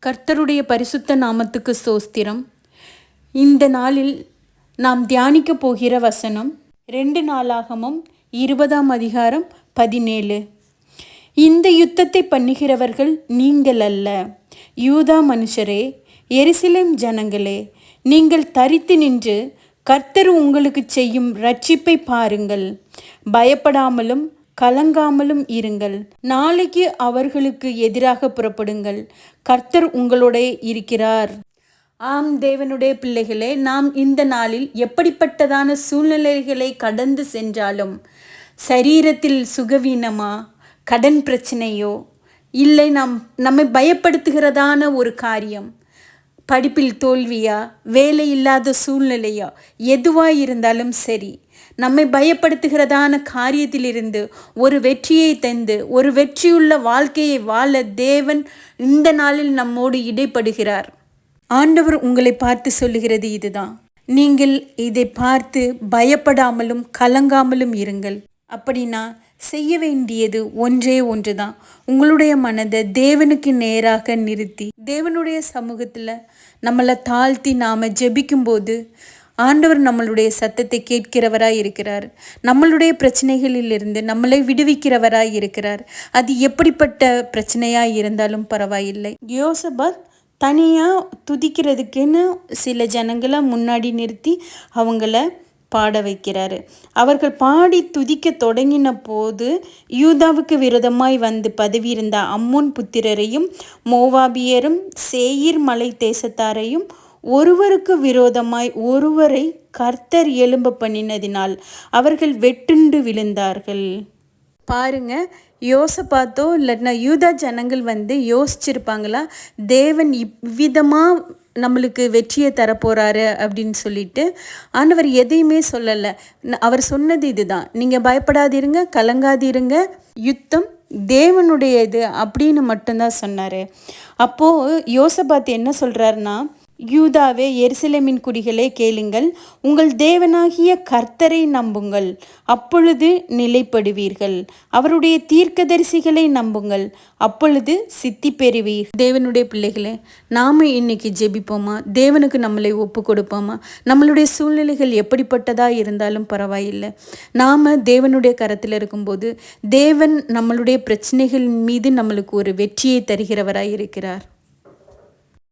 கர்த்தருடைய பரிசுத்த நாமத்துக்கு ஸ்தோத்திரம். இந்த நாளில் நாம் தியானிக்க போகிற வசனம் 2 நாளாகமம் 20:17. இந்த யுத்தத்தை பண்ணுகிறவர்கள் நீங்கள் அல்ல, யூதா மனுஷரே, எருசலேம் ஜனங்களே, நீங்கள் தரித்து நின்று கர்த்தர் உங்களுக்கு செய்யும் இரட்சிப்பை பாருங்கள். பயப்படாமலும் கலங்காமலும் இருங்கள். நாளைக்கு அவர்களுக்கு எதிராக புறப்படுங்கள். கர்த்தர் உங்களோட இருக்கிறார். ஆம் தேவனுடைய பிள்ளைகளே, நாம் இந்த நாளில் எப்படிப்பட்டதான சூழ்நிலைகளை கடந்து சென்றாலும், சரீரத்தில் சுகவீனமா, கடன் பிரச்சனையோ, இல்லை நம்மை பயப்படுத்துகிறதான ஒரு காரியம், படிப்பில் தோல்வியா, வேலை இல்லாத சூழ்நிலையா, எதுவாக இருந்தாலும் சரி, நம்மை பயப்படுத்துகிறதான காரியத்திலிருந்து ஒரு வெற்றியை தந்து ஒரு வெற்றியுள்ள வாழ்க்கையை வாழ தேவன் இந்த நாளில் நம்மோடு இடைப்படுகிறார். ஆண்டவர் உங்களை பார்த்து சொல்லுகிறது இதுதான். நீங்கள் இதை பார்த்து பயப்படாமலும் கலங்காமலும் இருங்கள். அப்படின்னா செய்ய வேண்டியது ஒன்றே ஒன்றுதான். உங்களுடைய மனதை தேவனுக்கு நேராக நிறுத்தி தேவனுடைய சமூகத்தில் நம்மளை தாழ்த்தி நாம் ஜெபிக்கும்போது ஆண்டவர் நம்மளுடைய சத்தத்தை கேட்கிறவராய் இருக்கிறார். நம்மளுடைய பிரச்சனைகளிலிருந்து நம்மளை விடுவிக்கிறவராய் இருக்கிறார். அது எப்படிப்பட்ட பிரச்சனையாக இருந்தாலும் பரவாயில்லை. யோசபாத் தனியாக துதிக்கிறதுக்குன்னு சில ஜனங்களை முன்னாடி நிறுத்தி அவங்கள பாட வைக்கிறாரு. அவர்கள் பாடி துதிக்க தொடங்கின போது யூதாவுக்கு விரோதமாய் வந்து பதவி இருந்த அம்மோன் புத்திரரையும் மோவாபியரும் சேயீர் மலை தேசத்தாரையும் ஒருவருக்கு விரோதமாய் ஒருவரை கர்த்தர் எழும்ப பண்ணினதினால் அவர்கள் வெட்டுண்டு விழுந்தார்கள். பாருங்க, யோசபாத்தோ இல்லைன்னா யூதா ஜனங்கள் வந்து யோசிச்சிருப்பாங்களா, தேவன் இவ்விதமாக நம்மளுக்கு வெற்றியை தரப்போகிறாரு அப்படின்னு சொல்லிட்டு. ஆண்டவர் எதையுமே சொல்லலை. அவர் சொன்னது இதுதான், நீங்கள் பயப்படாதிருங்க, கலங்காதிருங்க, யுத்தம் தேவனுடையது அப்படின்னு மட்டும்தான் சொன்னார். அப்போது யோசபாத் என்ன சொல்கிறாருன்னா, யூதாவே, எருசலேமின் குடிகளே, கேளுங்கள், உங்கள் தேவனாகிய கர்த்தரை நம்புங்கள், அப்பொழுது நிலைப்படுவீர்கள். அவருடைய தீர்க்கதரிசிகளை நம்புங்கள், அப்பொழுது சித்தி பெறுவீர். தேவனுடைய பிள்ளைகளே, நாம் இன்னைக்கு ஜெபிப்போமா? தேவனுக்கு நம்மளை ஒப்பு கொடுப்போமா? நம்மளுடைய சூழ்நிலைகள் எப்படிப்பட்டதாக இருந்தாலும் பரவாயில்லை, நாம் தேவனுடைய கரத்தில் இருக்கும்போது தேவன் நம்மளுடைய பிரச்சனைகள் மீது நம்மளுக்கு ஒரு வெற்றியை தருகிறவராய் இருக்கிறார்.